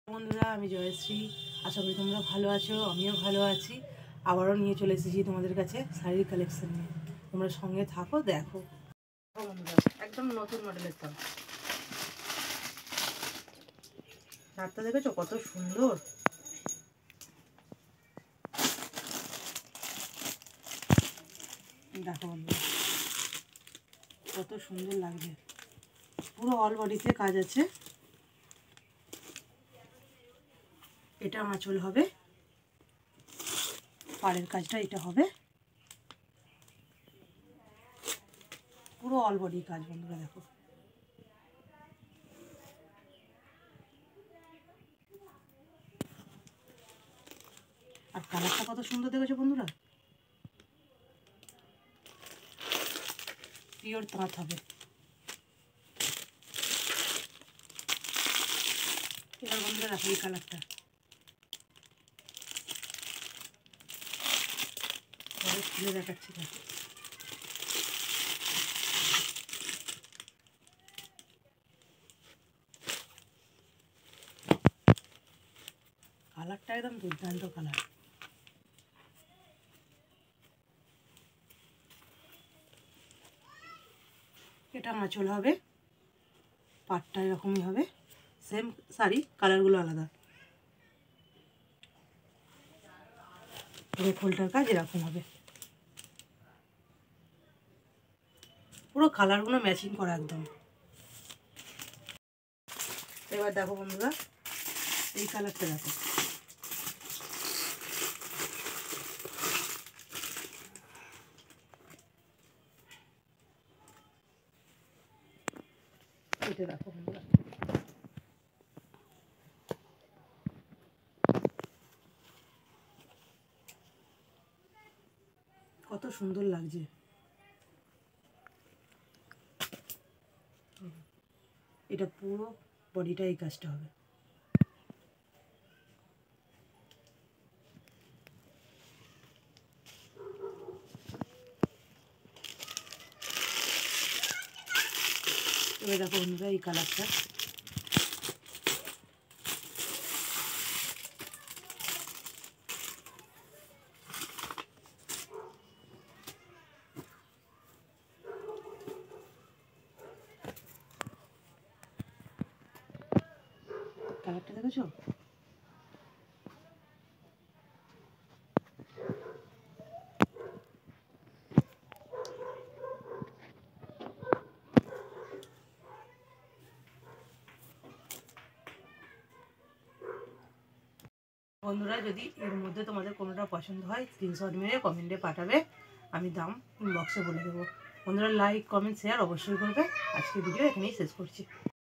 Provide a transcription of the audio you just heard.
বন্ধুরা, আমি জয়শ্রী। আশা করি তোমরা ভালো আছো, আমিও ভালো আছি। আবারও নিয়ে চলে এসেছি তোমাদের কাছে শাড়ির কালেকশন নিয়ে। তোমরা সঙ্গে থাকো, দেখো। বন্ধুরা, একদম নতুন মডেলের তো শাড়িটা দেখেছো কত সুন্দর। দেখো বন্ধুরা, কত সুন্দর লাগছে। পুরো অল বডিতে কাজ আছে। এটা আঁচল হবে, পাড়ের কাজটা এটা হবে, পুরো অল বডি কাজ। বন্ধুরা দেখো, আর কালারটা কত সুন্দর দেখেছো বন্ধুরা। পিওর তাঁত হবে। এবার বন্ধুরা দেখো এই কালারটা, খুলে দেখাচ্ছি। দেখো কালারটা একদম দুর্দান্ত কালার। এটা আঁচল হবে, পাটটা এরকমই হবে, সেম শাড়ি, কালারগুলো আলাদা। খোলটার কাজ এরকম হবে, পুরো কালারগুলো ম্যাচিং করা একদম। এবার দেখো বন্ধুরা, এই কালারটা দেখো, এটা দেখো বন্ধুরা, কত সুন্দর লাগছে। এটা পুরো বডিটা এই কাজটা হবে। এবার দেখো বন্ধুরা এই কালারটা, কালারটা দেখেছো। বন্ধুরা, যদি এর মধ্যে তোমাদের কোনোটা পছন্দ হয় স্ক্রিনশট মেরে কমেন্টে পাঠাবে, আমি দাম ইনবক্সে বলে দেবো। বন্ধুরা, লাইক কমেন্ট শেয়ার অবশ্যই করবে। আজকে ভিডিও এখানেই শেষ করছি।